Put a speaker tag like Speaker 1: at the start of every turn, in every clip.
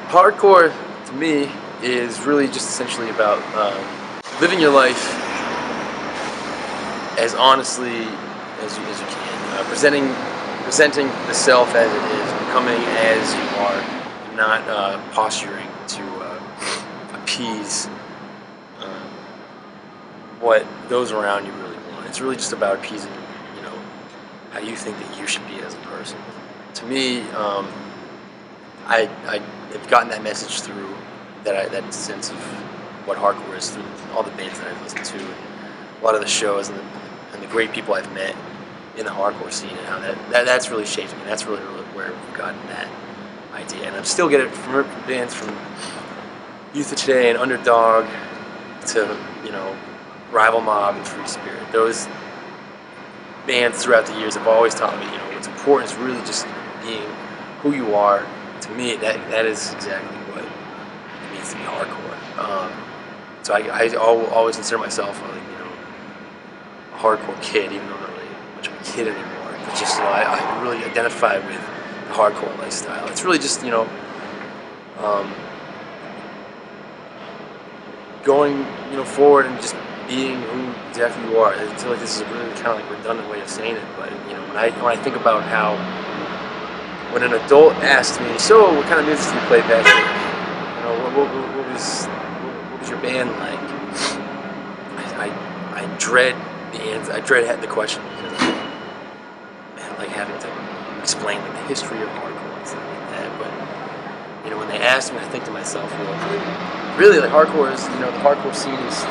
Speaker 1: Hardcore, to me, is really just essentially about living your life as honestly as you can, presenting the self as it is, becoming as you are, not posturing to appease what those around you really want. It's really just about appeasing, how you think that you should be as a person. To me, I have gotten that message through that sense of what hardcore is through all the bands that I've listened to, and a lot of the shows, and the great people I've met in the hardcore scene, and how that's really shaped me. That's really where I've gotten that idea, and I'm still getting it from bands from Youth of Today and Underdog to Rival Mob and Free Spirit. Those bands throughout the years have always taught me, what's important is really just being who you are. To me, that is exactly what it means to be hardcore. So I always consider myself a hardcore kid, even though I'm not really much of a kid anymore. But just I really identify with the hardcore lifestyle. It's really just going forward and just being who exactly you are. I feel like this is a really kind of like redundant way of saying it, but when I think about how when an adult asked me, so what kind of music do you play back then? What was your band like? I dread the answer. I dread the question because I like having to explain the history of hardcore and stuff like that. But when they ask me, I think to myself, well, really, like hardcore is, the hardcore scene is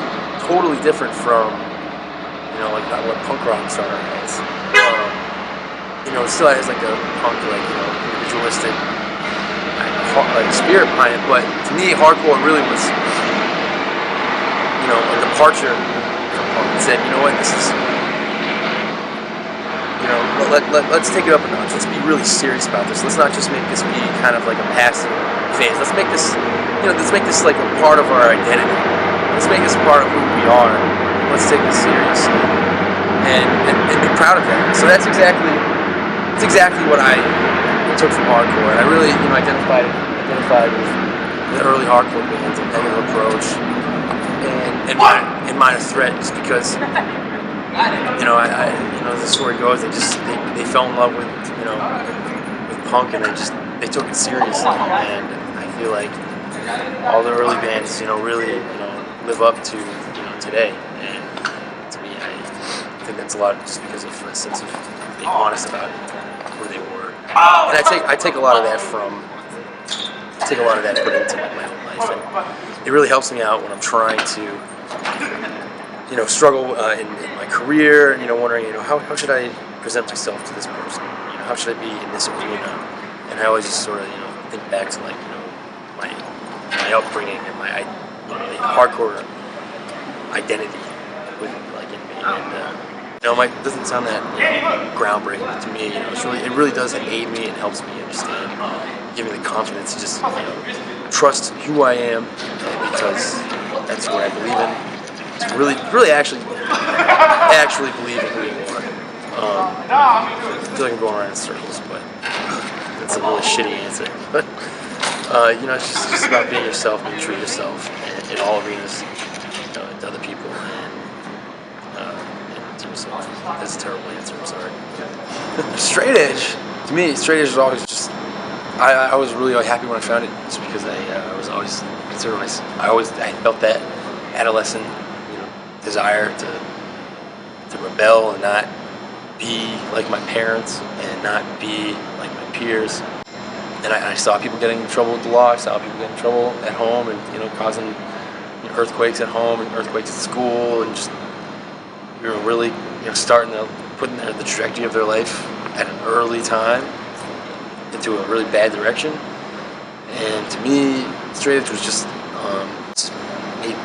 Speaker 1: totally different from, like what punk rock started as. It still has like a punk, individualistic, spirit behind it. But to me, hardcore really was, a departure from punk. It said, this is, let's take it up a notch. Let's be really serious about this. Let's not just make this be kind of like a passive phase. Let's make this, let's make this like a part of our identity. Let's make this part of who we are. Let's take this seriously and be proud of that. So that's exactly what I took from hardcore. And I really, identified with the early hardcore bands and Negative Approach and Minor Threat, just because as the story goes, they fell in love with with punk, and they took it seriously. And I feel like all the early bands really live up to today. And to me, I think that's a lot just because of a sense of being honest about who they were. And I take a lot of that and put it into my own life, and it really helps me out when I'm trying to struggle in my career, and wondering how should I present myself to this person, how should I be in this arena. And I always just sort of think back to my upbringing and my the hardcore identity with in me. And it doesn't sound that groundbreaking to me. It really does aid me and helps me understand, give me the confidence to just trust who I am, because that's what I believe in. To really actually believe in who you are. I feel like I'm going around in circles, but that's a really shitty answer. But it's just about being yourself, being true to yourself in all arenas, to other people and to yourself. That's a terrible answer. I'm sorry. Straight edge, to me, straight edge is always just. I was really happy when I found it, just because I was always considered myself. I felt that adolescent desire to rebel and not be like my parents and not be like my peers. And I saw people getting in trouble with the law. I saw people getting in trouble at home, and causing earthquakes at home and earthquakes at school, and just really starting to put the trajectory of their life at an early time into a really bad direction. And to me, straight edge was just it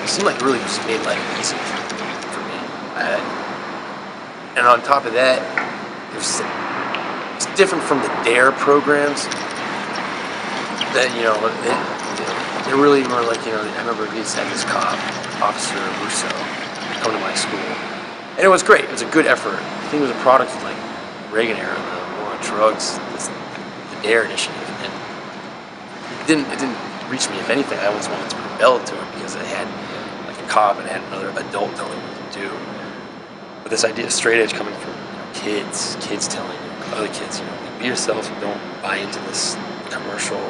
Speaker 1: seemed like it really just made life easy for me. And on top of that, it's different from the DARE programs. That they really were like I remember we used to have this cop, Officer Russo, come to my school, and it was great. It was a good effort. I think it was a product of Reagan era, the war on drugs, the DARE initiative, and it didn't reach me. If anything, I always wanted to rebel to it because I had like a cop and I had another adult telling me what to do. But this idea of straight edge coming from kids telling other kids, be yourself and don't buy into this commercial,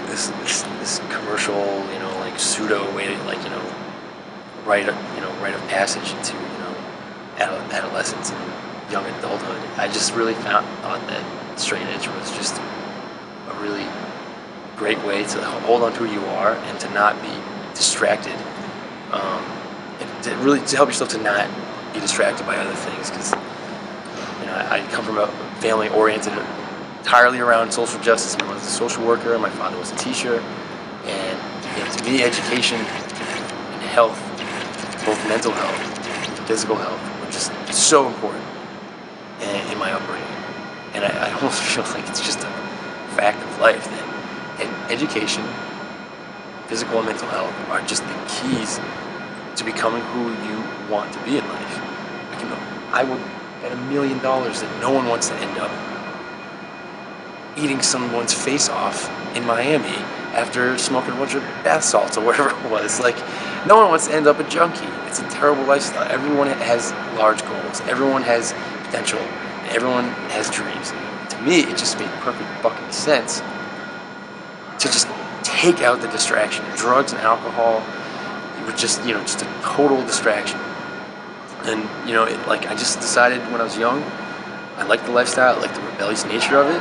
Speaker 1: this commercial, like pseudo way to rite of passage into adolescence and young adulthood. I just really thought that straight edge was just a really great way to hold on to who you are and to not be distracted, and to help yourself to not be distracted by other things. Because I come from a family oriented entirely around social justice. My mother was a social worker, and my father was a teacher. And to me, education and health, both mental health and physical health, were just so important in my upbringing. And I almost feel like it's just a fact of life that education, physical and mental health are just the keys to becoming who you want to be in life. I would bet $1 million that no one wants to end up eating someone's face off in Miami after smoking a bunch of bath salts or whatever it was. Like, no one wants to end up a junkie. It's a terrible lifestyle. Everyone has large goals. Everyone has potential. Everyone has dreams. To me, it just made perfect fucking sense to just take out the distraction. Drugs and alcohol, it was just, just a total distraction. And, I just decided when I was young, I liked the lifestyle, I liked the rebellious nature of it.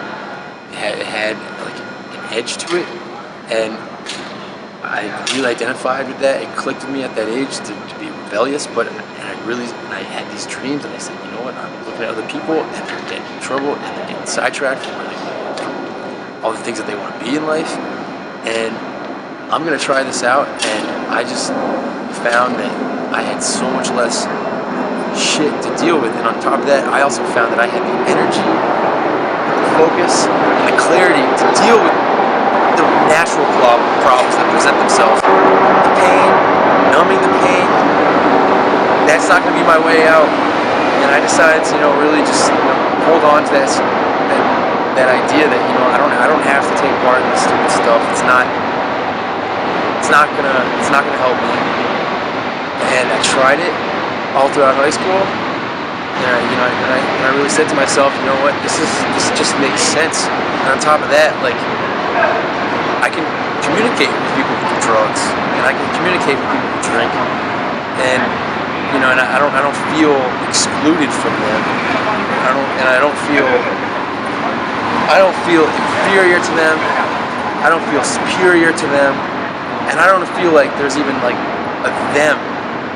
Speaker 1: It had like an edge to it. And I really identified with that. It clicked with me at that age to be rebellious, and I had these dreams, and I said, you know what, I'm looking at other people, and they're getting in trouble, and they're getting sidetracked from all the things that they want to be in life, and I'm going to try this out. And I just found that I had so much less shit to deal with, and on top of that, I also found that I had the energy, the focus, and the clarity to deal with the natural problems that present themselves. The pain, numbing the pain, that's not going to be my way out. And I decided to, really just hold on to that idea that I don't have to take part in this stupid stuff. It's not gonna help me. And I tried it all throughout high school. And I really said to myself, you know what, this just makes sense. And on top of that, like, I can communicate with people who do drugs, and I can communicate with people who drink, and I don't feel excluded from them. I don't feel inferior to them. I don't feel superior to them, and I don't feel like there's even like a them.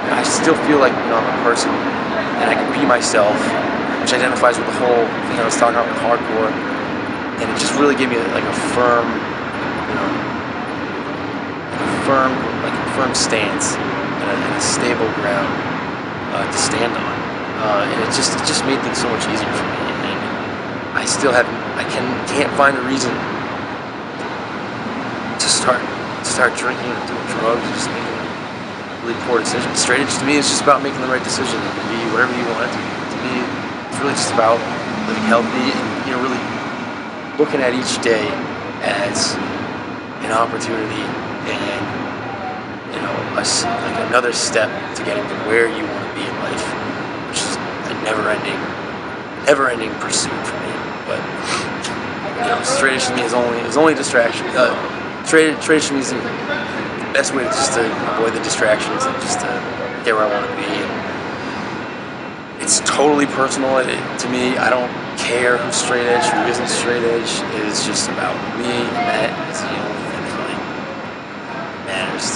Speaker 1: I still feel like I'm a person, and I can be myself, which identifies with the whole thing I was talking about with hardcore, and it just really gave me like a firm stance and a stable ground to stand on, and it just made things so much easier for me. And I can't find a reason to start drinking or doing drugs or just making really poor decisions. Straight edge to me is just about making the right decision. It can be whatever you want it to be. To me, it's really just about living healthy and really looking at each day as an opportunity and like another step to getting to where you want to be in life, which is a never-ending pursuit for me. But straight edge to me is only distraction. Straight edge to me is the best way to avoid the distractions and just to get where I want to be. And it's totally personal. To me, I don't care who's straight edge, who isn't straight edge. It is just about me, and that is the only thing that really matters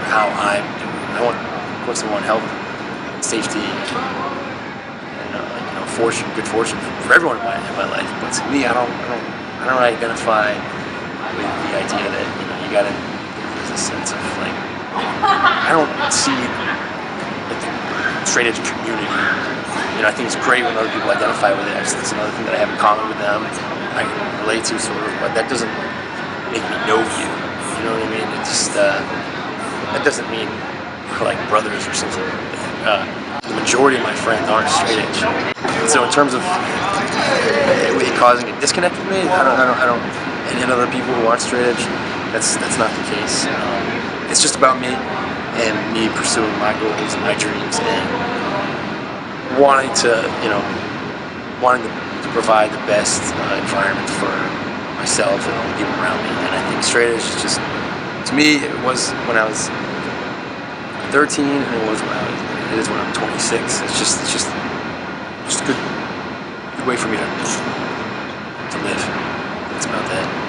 Speaker 1: how I'm doing. Of course, I want health, safety, and good fortune for everyone in my life. But to me, I don't identify with the idea that there's a sense of like, I don't see like the straight edge community. I think it's great when other people identify with it. It's another thing that I have in common with them. I can relate to sort of, but that doesn't make me know you. You know what I mean? It just that doesn't mean we're like brothers or something. The majority of my friends aren't straight edge. And so in terms of it causing a disconnect with me. I don't, and other people who aren't straight edge, that's not the case. It's just about me and me pursuing my goals and my dreams and wanting to provide the best environment for myself and all the people around me. And I think straight edge is just, to me, it was when I was 13, and it is when I'm 26. It's just a good way for me to live. That's about that.